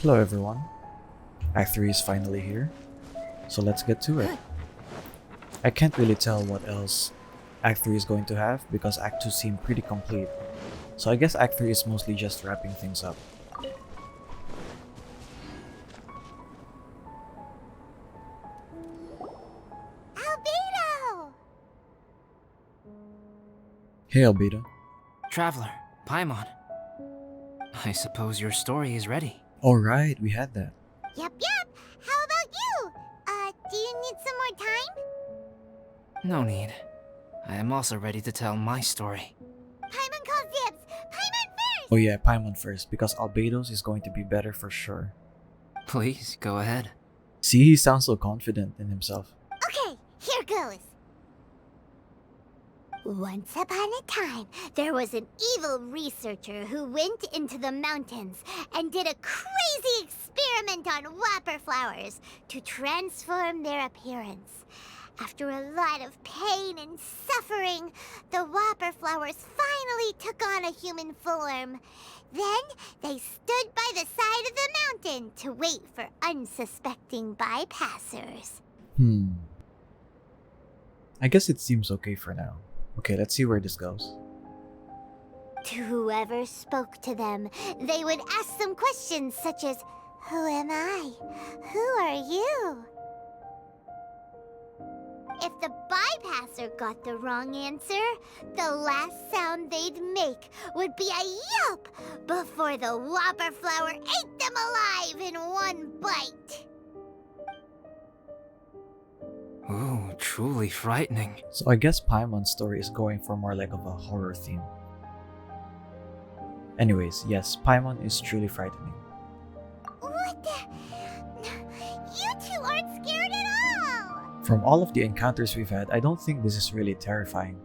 Hello everyone. Act 3 is finally here, so let's get to it. I can't really tell what else Act 3 is going to have because Act 2 seemed pretty complete, so I guess Act 3 is mostly just wrapping things up. Albedo! Hey Albedo. Traveler, Paimon. I suppose your story is ready. Alright, we had that. Yep. How about you? Do you need some more time? No need. I am also ready to tell my story. Paimon calls dibs! Paimon first! Oh yeah, Paimon first because Albedo's is going to be better for sure. Please, go ahead. See, he sounds so confident in himself. Okay, here goes. Once upon a time, there was an evil researcher who went into the mountains and did a crazy experiment on whopper flowers to transform their appearance. After a lot of pain and suffering, the whopper flowers finally took on a human form. Then they stood by the side of the mountain to wait for unsuspecting bypassers. I guess it seems okay for now. Okay, let's see where this goes. To whoever spoke to them, they would ask some questions such as, "Who am I? Who are you?" If the bypasser got the wrong answer, the last sound they'd make would be a yelp before the whopper flower ate them alive in one bite. Ooh, truly frightening. So I guess Paimon's story is going for more like of a horror theme. Anyways, yes, Paimon is truly frightening. What the? You two aren't scared at all! From all of the encounters we've had, I don't think this is really terrifying.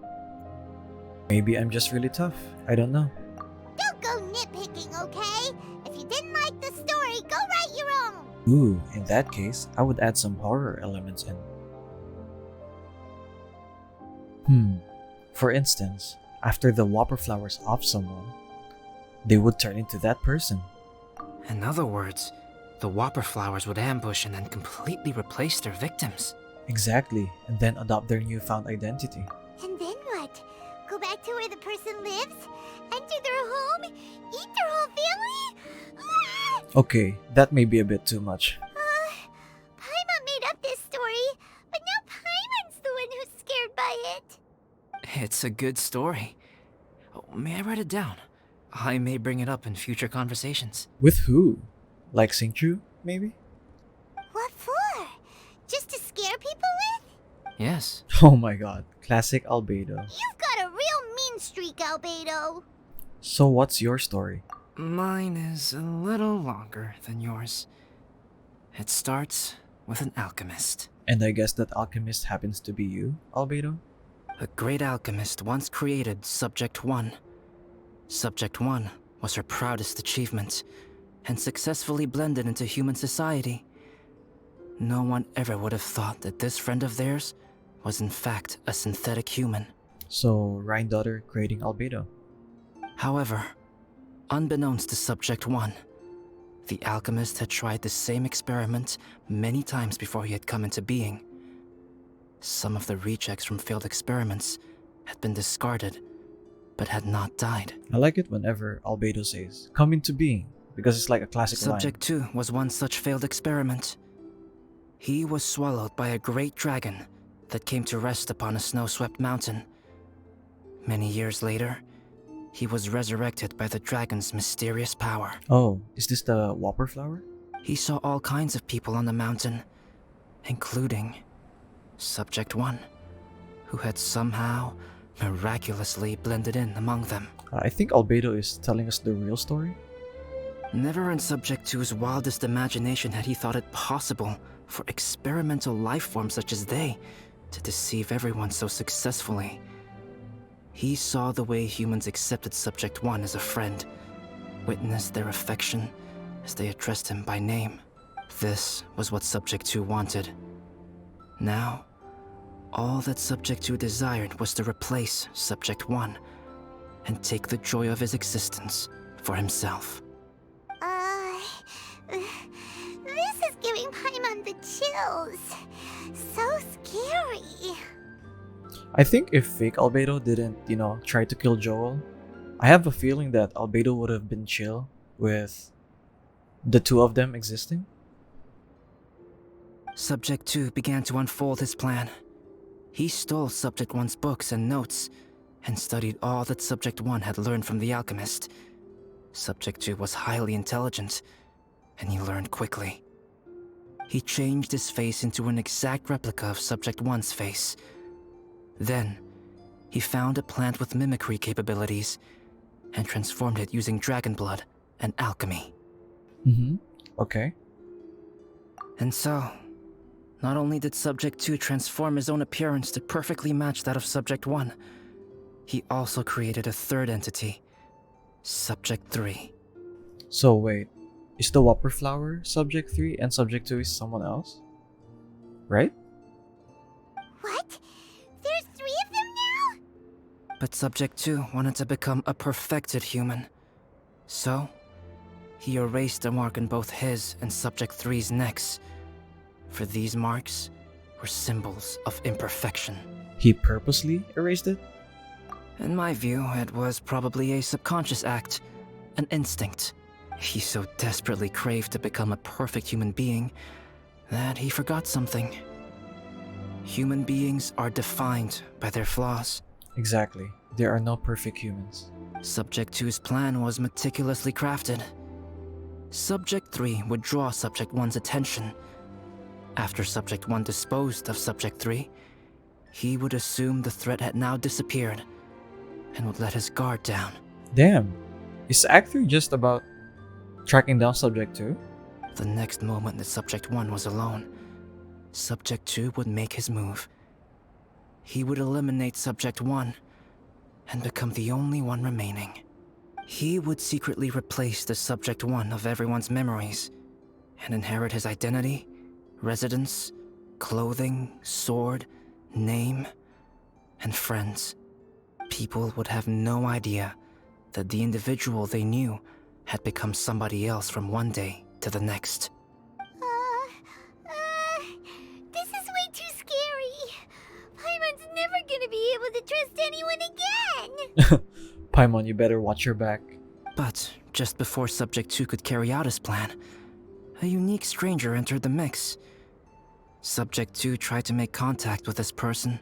Maybe I'm just really tough. I don't know. Don't go nitpicking, okay? If you didn't like the story, go write your own! Ooh, in that case, I would add some horror elements in. For instance, after the whopper flowers off someone, they would turn into that person. In other words, the whopper flowers would ambush and then completely replace their victims. Exactly, and then adopt their newfound identity. And then what? Go back to where the person lives? Enter their home? Eat their whole family? Ah! Okay, that may be a bit too much. Paimon made up this story, but now Paimon's the one who's scared by it. It's a good story. Oh, may I write it down? I may bring it up in future conversations. With who? Like Singchu, maybe? What for? Just to scare people with? Yes. Oh my god, classic Albedo. You've got a real mean streak, Albedo. So what's your story? Mine is a little longer than yours. It starts with an alchemist. And I guess that alchemist happens to be you, Albedo? A great alchemist once created Subject 1. Subject 1 was her proudest achievement, and successfully blended into human society. No one ever would have thought that this friend of theirs was in fact a synthetic human. So, Rhine-daughter creating Albedo. However, unbeknownst to Subject 1, the alchemist had tried the same experiment many times before he had come into being. Some of the rejects from failed experiments had been discarded, but had not died. I like it whenever Albedo says, "come into being," because it's like a classic Subject 2 was one such failed experiment. He was swallowed by a great dragon that came to rest upon a snow-swept mountain. Many years later, he was resurrected by the dragon's mysterious power. line. Oh, is this the whopper flower? He saw all kinds of people on the mountain, including Subject 1, who had somehow miraculously blended in among them. I think Albedo is telling us the real story. Never in Subject 2's wildest imagination had he thought it possible for experimental life forms such as they to deceive everyone so successfully. He saw the way humans accepted Subject 1 as a friend, witnessed their affection as they addressed him by name. This was what Subject 2 wanted. Now, all that Subject 2 desired was to replace Subject 1 and take the joy of his existence for himself. chills. So scary. I think if fake Albedo didn't, try to kill Joel, I have a feeling that Albedo would have been chill with the two of them existing. Subject 2 began to unfold his plan. He stole Subject 1's books and notes, and studied all that Subject 1 had learned from the alchemist. Subject 2 was highly intelligent, and he learned quickly. He changed his face into an exact replica of Subject 1's face. Then, he found a plant with mimicry capabilities, and transformed it using dragon blood and alchemy. Mm-hmm. Okay. And so, not only did Subject 2 transform his own appearance to perfectly match that of Subject 1, he also created a third entity, Subject 3. So wait, is the Whopper Flower Subject 3 and Subject 2 is someone else? Right? What? There's 3 of them now? But Subject 2 wanted to become a perfected human. So, he erased a mark in both his and Subject 3's necks. For these marks were symbols of imperfection. He purposely erased it? In my view, it was probably a subconscious act, an instinct. He so desperately craved to become a perfect human being that he forgot something. Human beings are defined by their flaws. Exactly. There are no perfect humans. Subject 2's plan was meticulously crafted. Subject 3 would draw Subject 1's attention. After Subject 1 disposed of Subject 3, he would assume the threat had now disappeared and would let his guard down. Damn. Is Act 3 just about tracking down Subject 2? The next moment that Subject 1 was alone, Subject 2 would make his move. He would eliminate Subject 1 and become the only one remaining. He would secretly replace the Subject 1 of everyone's memories and inherit his identity, residence, clothing, sword, name, and friends. People would have no idea that the individual they knew had become somebody else from one day to the next. This is way too scary. Paimon's never gonna be able to trust anyone again. Paimon, you better watch your back. But just before Subject 2 could carry out his plan, a unique stranger entered the mix. Subject 2 tried to make contact with this person,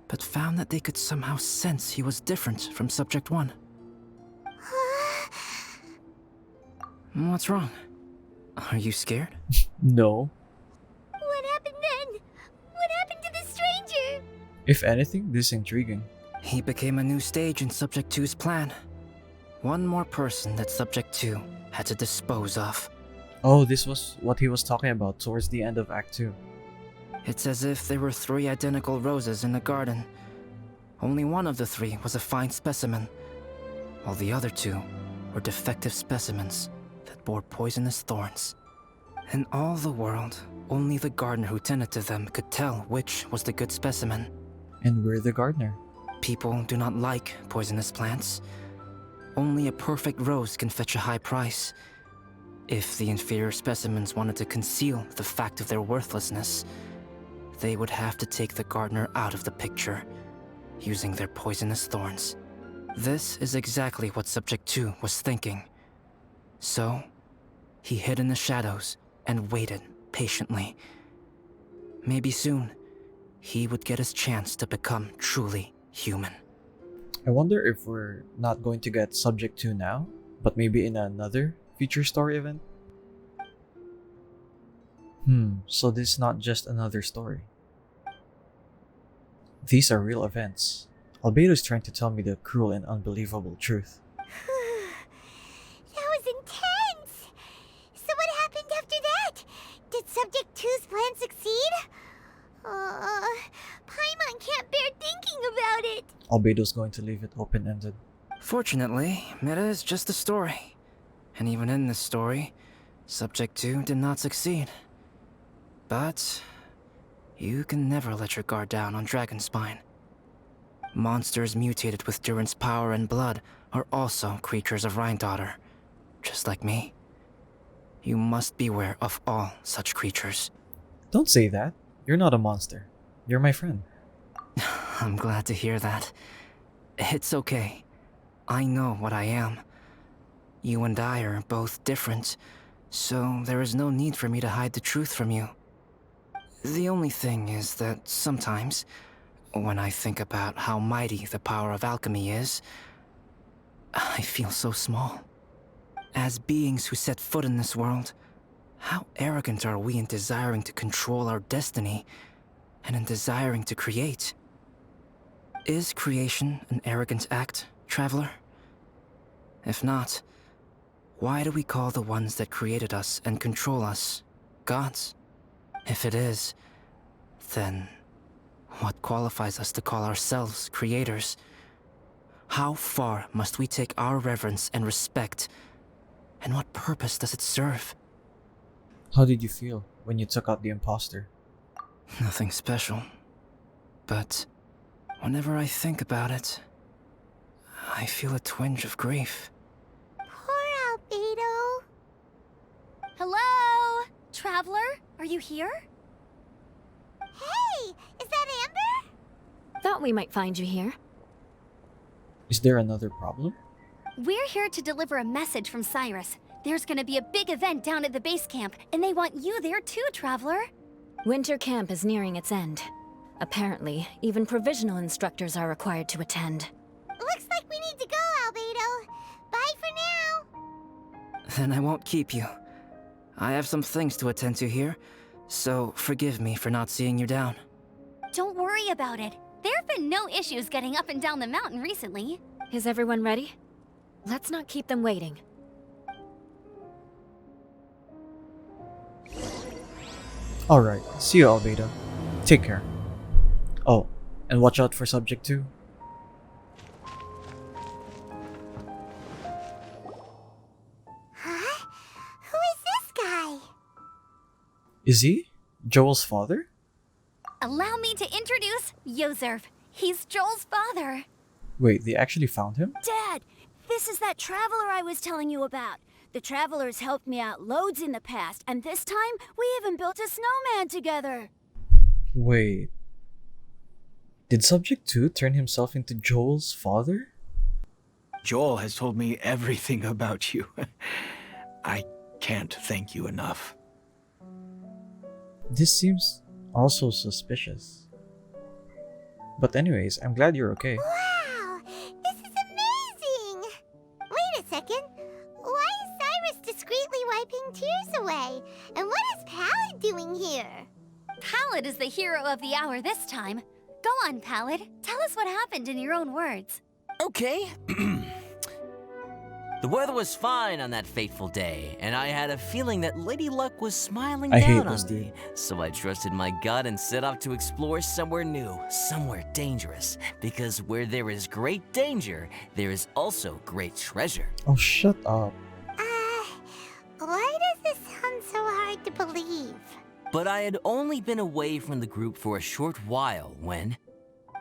but found that they could somehow sense he was different from Subject 1. What's wrong? Are you scared? No. What happened then? What happened to the stranger? If anything, this is intriguing. He became a new stage in Subject 2's plan. One more person that Subject 2 had to dispose of. Oh, this was what he was talking about towards the end of Act 2. It's as if there were 3 identical roses in a garden. Only one of the 3 was a fine specimen, while the other 2 were defective specimens that bore poisonous thorns. In all the world, only the gardener who tended to them could tell which was the good specimen. And we're the gardener. People do not like poisonous plants. Only a perfect rose can fetch a high price. If the inferior specimens wanted to conceal the fact of their worthlessness, they would have to take the gardener out of the picture, using their poisonous thorns. This is exactly what Subject 2 was thinking. So, he hid in the shadows and waited patiently. Maybe soon, he would get his chance to become truly human. I wonder if we're not going to get Subject 2 now, but maybe in another future story event? So this is not just another story. These are real events. Albedo is trying to tell me the cruel and unbelievable truth. That was intense. So what happened after that? Did Subject 2's plan succeed? Paimon can't bear thinking about it. Albedo's going to leave it open-ended. Fortunately, it is just a story. And even in this story, Subject 2 did not succeed. But you can never let your guard down on Dragonspine. Monsters mutated with Durin's power and blood are also creatures of Rhine-Daughter, just like me. You must beware of all such creatures. Don't say that. You're not a monster. You're my friend. I'm glad to hear that. It's okay. I know what I am. You and I are both different, so there is no need for me to hide the truth from you. The only thing is that sometimes, when I think about how mighty the power of alchemy is, I feel so small. As beings who set foot in this world, how arrogant are we in desiring to control our destiny, and in desiring to create? Is creation an arrogant act, traveler? If not, why do we call the ones that created us and control us gods? If it is, then what qualifies us to call ourselves creators? How far must we take our reverence and respect, and what purpose does it serve? How did you feel when you took out the imposter? Nothing special. But whenever I think about it, I feel a twinge of grief. Poor Albedo. Hello? Traveler, are you here? Hey, is that Amber? Thought we might find you here. Is there another problem? We're here to deliver a message from Cyrus. There's gonna be a big event down at the base camp, and they want you there too, Traveler. Winter camp is nearing its end. Apparently, even provisional instructors are required to attend. Looks like we need to go, Albedo. Bye for now. Then I won't keep you. I have some things to attend to here, so forgive me for not seeing you down. Don't worry about it. There have been no issues getting up and down the mountain recently. Is everyone ready? Let's not keep them waiting. Alright, see you, Albedo. Take care. Oh, and watch out for Subject 2. Huh? Who is this guy? Is he Joel's father? Allow me to introduce Yozerv. He's Joel's father. Wait, they actually found him? Dad, this is that traveler I was telling you about. The traveler's helped me out loads in the past, and this time we even built a snowman together. Wait. Did Subject 2 turn himself into Joel's father? Joel has told me everything about you. I can't thank you enough. This seems also suspicious. But anyways, I'm glad you're okay. Wow, this is amazing! Wait a second. Why is Cyrus discreetly wiping tears away? And what is Pallid doing here? Pallid is the hero of the hour this time. Go on, Pallid. Tell us what happened in your own words. Okay. The weather was fine on that fateful day, and I had a feeling that Lady Luck was smiling I hate down this on dude. me. So I trusted my gut and set off to explore somewhere new, somewhere dangerous. Because where there is great danger, there is also great treasure. Oh, shut up. Why does this sound so hard to believe? But I had only been away from the group for a short while when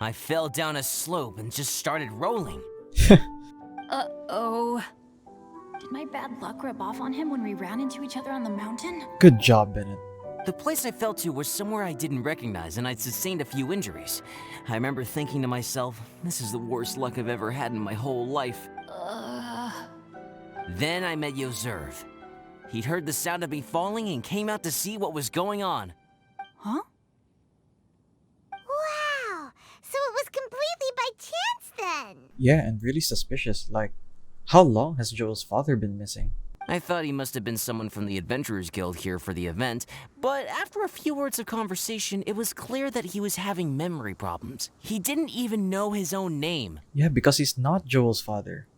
I fell down a slope and just started rolling. Uh-oh. Did my bad luck rub off on him when we ran into each other on the mountain? Good job, Bennett. The place I fell to was somewhere I didn't recognize, and I'd sustained a few injuries. I remember thinking to myself, this is the worst luck I've ever had in my whole life. Then I met Yozerv. He'd heard the sound of me falling and came out to see what was going on. Huh? Wow, so it was completely by chance then. Yeah, and really suspicious. Like, how long has Joel's father been missing? I thought he must have been someone from the Adventurers Guild here for the event, but after a few words of conversation, it was clear that he was having memory problems. He didn't even know his own name. Yeah, because he's not Joel's father.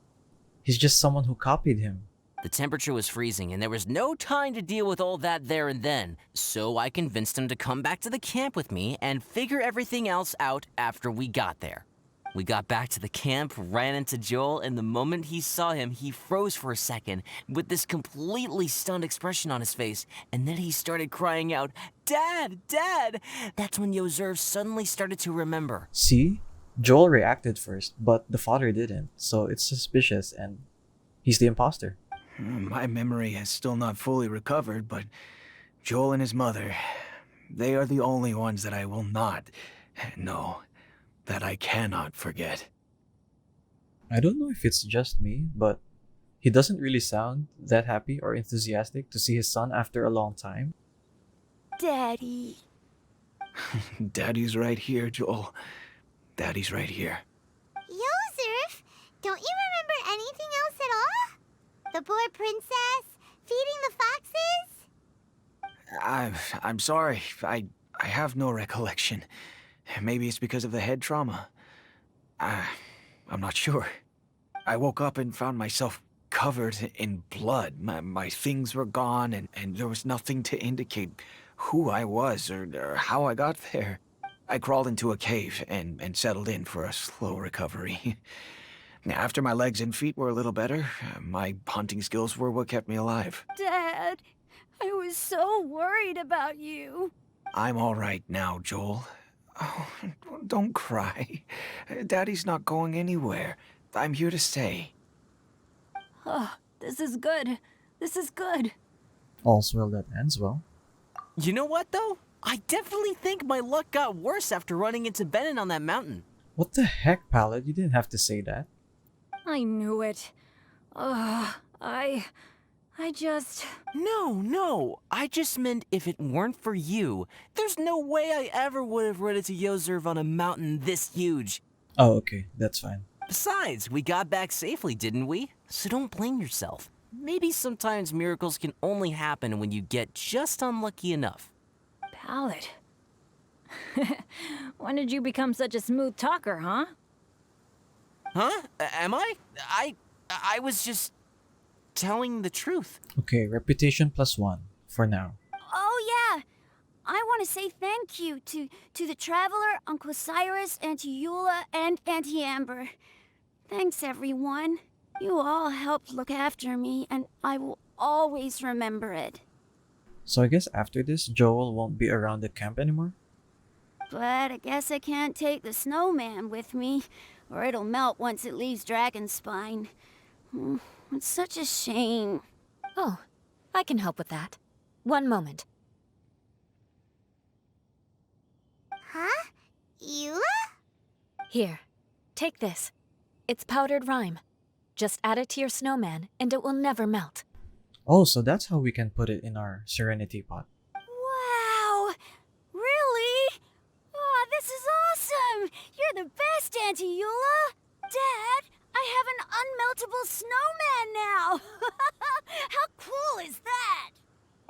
He's just someone who copied him. The temperature was freezing, and there was no time to deal with all that there and then, so I convinced him to come back to the camp with me and figure everything else out after we got there. We got back to the camp, ran into Joel, and the moment he saw him, he froze for a second with this completely stunned expression on his face, and then he started crying out, "Dad! Dad!" That's when Yozerv suddenly started to remember. See? Joel reacted first, but the father didn't, so it's suspicious and he's the imposter. My memory has still not fully recovered, but Joel and his mother, They are the only ones that I will not, no, that I cannot forget. I don't know if it's just me, but he doesn't really sound that happy or enthusiastic to see his son after a long time. Daddy. Daddy's right here, Joel. Daddy's right here. Yozerf, don't you remember anything else at all? The poor princess, feeding the foxes? I'm sorry. I have no recollection. Maybe it's because of the head trauma. I'm not sure. I woke up and found myself covered in blood. My things were gone, and there was nothing to indicate who I was or how I got there. I crawled into a cave and settled in for a slow recovery. After my legs and feet were a little better, my hunting skills were what kept me alive. Dad, I was so worried about you. I'm all right now, Joel. Oh, don't cry. Daddy's not going anywhere. I'm here to stay. Oh, this is good. This is good. All's well that ends well. You know what, though? I definitely think my luck got worse after running into Benin on that mountain. What the heck, Pallet? You didn't have to say that. I knew it. I just... No. I just meant if it weren't for you, there's no way I ever would have run into Yozerv on a mountain this huge. Oh, okay. That's fine. Besides, we got back safely, didn't we? So don't blame yourself. Maybe sometimes miracles can only happen when you get just unlucky enough. Pallet. When did you become such a smooth talker, huh? Huh? Am I? I was just telling the truth. Okay, reputation +1 for now. Oh, yeah. I want to say thank you to the Traveler, Uncle Cyrus, Auntie Eula, and Auntie Amber. Thanks, everyone. You all helped look after me, and I will always remember it. So I guess after this, Joel won't be around the camp anymore? But I guess I can't take the snowman with me, or it'll melt once it leaves Dragonspine. It's such a shame. Oh, I can help with that. One moment. Huh? Eula? Here, take this. It's powdered rime. Just add it to your snowman, and it will never melt. Oh, so that's how we can put it in our Serenity pot. Wow! Really? Oh, this is awesome! You're the best, Auntie Eula! Dad, I have an unmeltable snowman now! How cool is that?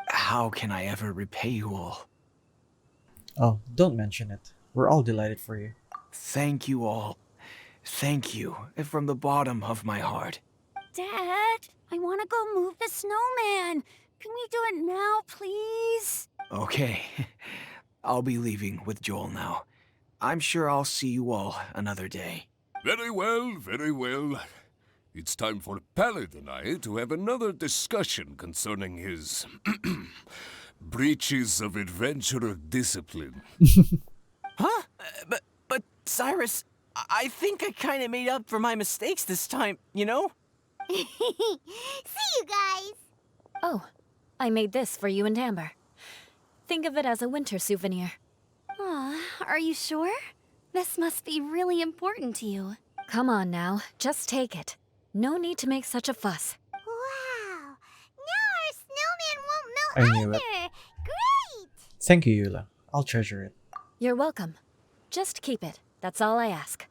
How can I ever repay you all? Oh, don't mention it. We're all delighted for you. Thank you all. Thank you from the bottom of my heart. Dad, I want to go move the snowman. Can we do it now, please? Okay. I'll be leaving with Joel now. I'm sure I'll see you all another day. Very well, very well. It's time for Pallet and I to have another discussion concerning his breaches of adventurer discipline. Huh? But Cyrus, I think I kind of made up for my mistakes this time, you know? See you guys. Oh, I made this for you and Amber. Think of it as a winter souvenir. Aw, are you sure? This must be really important to you. Come on now, just take it. No need to make such a fuss. Wow. Now our snowman won't I melt knew it. either. Great. Thank you, Eula. I'll treasure it. You're welcome. Just keep it. That's all I ask.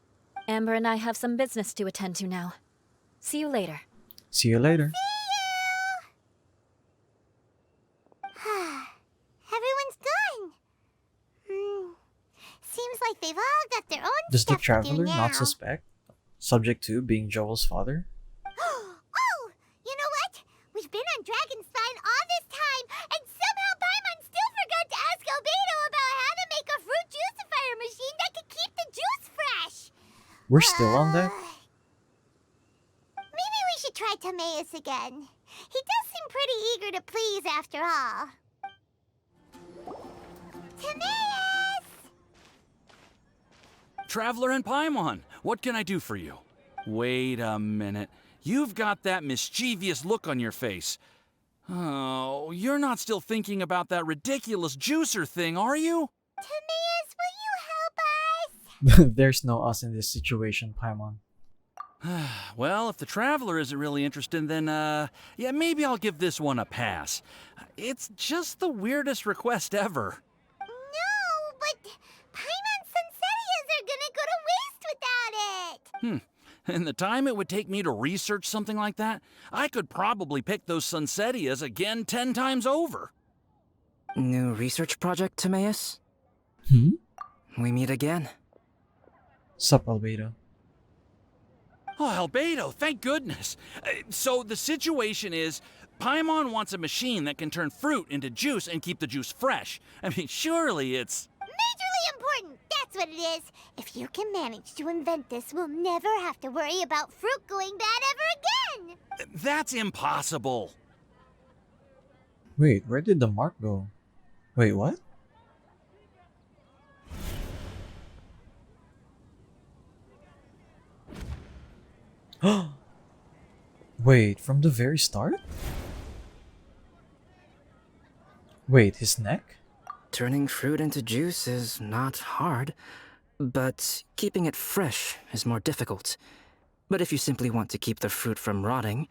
Amber and I have some business to attend to now. See you later. See you later. Everyone's gone. Seems like they've all got their own Does the stuff to traveler do now. not suspect? Subject to being Joel's father? Oh, you know what? We've been on Dragonspine all this time, and somehow Paimon still forgot to ask Albedo about how to make a fruit juicifier machine that could keep the juice fresh. We're still on that? Maybe we should try Timaeus again. He does seem pretty eager to please after all. Timaeus! Traveler and Paimon, what can I do for you? Wait a minute. You've got that mischievous look on your face. Oh, you're not still thinking about that ridiculous juicer thing, are you? Timaeus, will you help us? There's no us in this situation, Paimon. Well, if the Traveler isn't really interested, then, yeah, maybe I'll give this one a pass. It's just the weirdest request ever. No, but Paimon's Sunsettias are gonna go to waste without it! And the time it would take me to research something like that, I could probably pick those Sunsettias again 10 times over. New research project, Timaeus? Hmm? We meet again. Sup, Albedo? Oh, Albedo, thank goodness. So the situation is, Paimon wants a machine that can turn fruit into juice and keep the juice fresh. I mean, surely it's... Majorly important, that's what it is. If you can manage to invent this, we'll never have to worry about fruit going bad ever again! That's impossible. Wait, where did the mark go? Wait, what? Wait, from the very start? Wait, his neck? Turning fruit into juice is not hard, but keeping it fresh is more difficult. But if you simply want to keep the fruit from rotting,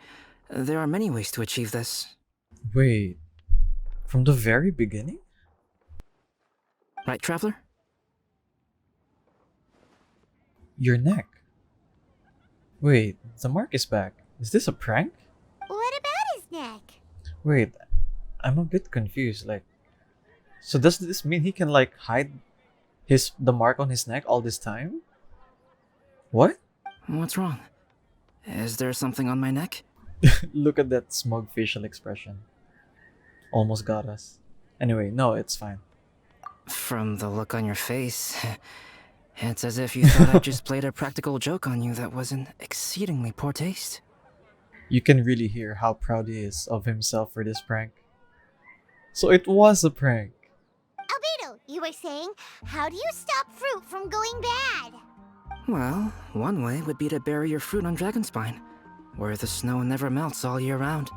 there are many ways to achieve this. Wait, from the very beginning? Right, Traveler? Your neck. Wait, the mark is back. Is this a prank? What about his neck? Wait, I'm a bit confused. Like, so does this mean he can like hide the mark on his neck all this time? What? What's wrong? Is there something on my neck? Look at that smug facial expression. Almost got us. Anyway, no, it's fine. From the look on your face, it's as if you thought I just played a practical joke on you that was in exceedingly poor taste. You can really hear how proud he is of himself for this prank. So it was a prank. Albedo, you were saying, how do you stop fruit from going bad? Well, one way would be to bury your fruit on Dragonspine, where the snow never melts all year round.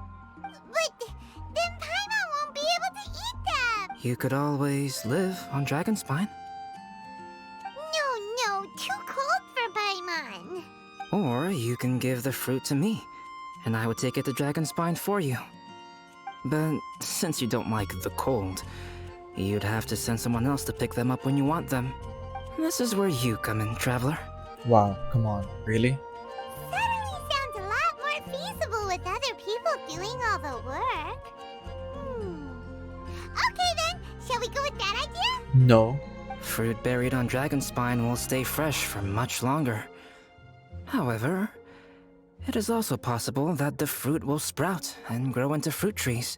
But then Paimon won't be able to eat them! You could always live on Dragonspine. No, too cold for Paimon. Or you can give the fruit to me, and I would take it to Dragonspine for you. But since you don't like the cold, you'd have to send someone else to pick them up when you want them. This is where you come in, Traveler. Wow, come on, really? Suddenly sounds a lot more feasible with other people doing all the work. Okay then, shall we go with that idea? No. Fruit buried on Dragonspine will stay fresh for much longer. However, it is also possible that the fruit will sprout and grow into fruit trees.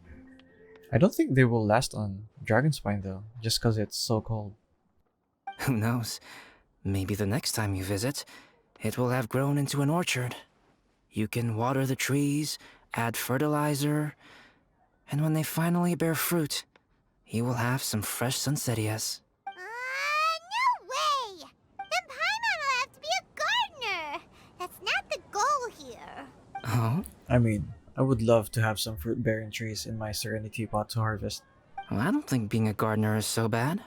I don't think they will last on Dragonspine though, just cause it's so cold. Who knows? Maybe the next time you visit, it will have grown into an orchard. You can water the trees, add fertilizer, and when they finally bear fruit, you will have some fresh Sunsettias. No way! Then Paimon will have to be a gardener! That's not the goal here. Oh? I mean, I would love to have some fruit-bearing trees in my Serenity pot to harvest. Well, I don't think being a gardener is so bad.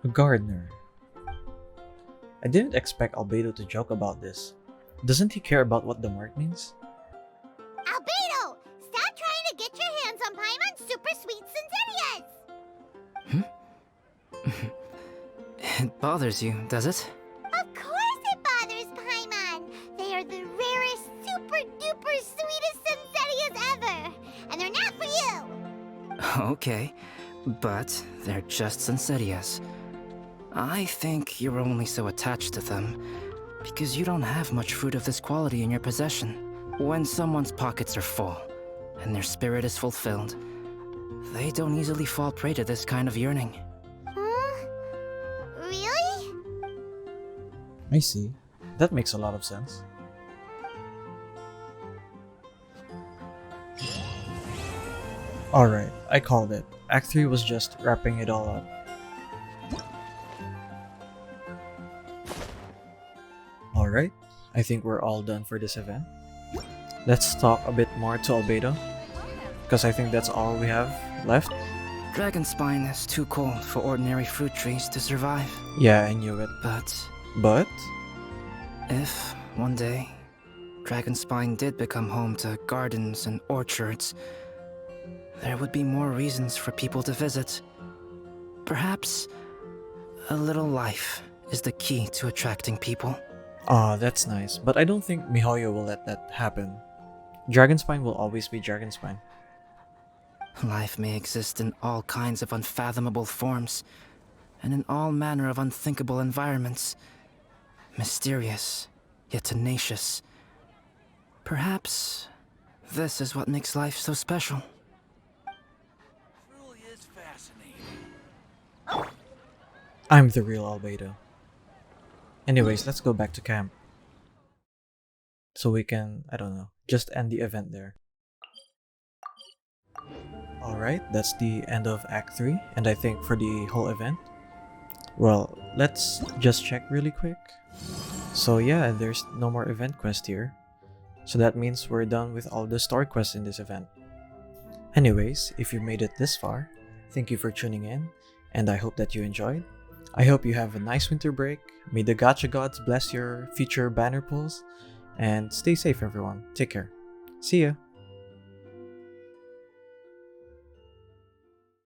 A gardener. I didn't expect Albedo to joke about this. Doesn't he care about what the mark means? Albedo! Stop trying to get your hands on Paimon's super sweet Sunsettias! It bothers you, does it? Of course it bothers Paimon! They are the rarest, super duper sweetest Sunsettias ever! And they're not for you! Okay, but they're just Sunsettias. I think you're only so attached to them because you don't have much fruit of this quality in your possession. When someone's pockets are full and their spirit is fulfilled, they don't easily fall prey to this kind of yearning. Huh? Really? I see. That makes a lot of sense. Alright, I called it. Act 3 was just wrapping it all up. Alright, I think we're all done for this event. Let's talk a bit more to Albedo, because I think that's all we have left. Dragon spine is too cold for ordinary fruit trees to survive. Yeah, I knew it. But? If, one day, Dragon spine did become home to gardens and orchards, there would be more reasons for people to visit. Perhaps a little life is the key to attracting people. Aw, that's nice. But I don't think MiHoYo will let that happen. Dragonspine will always be Dragonspine. Life may exist in all kinds of unfathomable forms, and in all manner of unthinkable environments. Mysterious, yet tenacious. Perhaps this is what makes life so special. Really is fascinating. I'm the real Albedo. Anyways, let's go back to camp. So we can, I don't know, just end the event there. Alright, that's the end of Act 3, and I think for the whole event. Well, let's just check really quick. So yeah, there's no more event quest here. So that means we're done with all the story quests in this event. Anyways, if you made it this far, thank you for tuning in, and I hope that you enjoyed. I hope you have a nice winter break. May the gacha gods bless your future banner pulls, and stay safe everyone. Take care. See ya!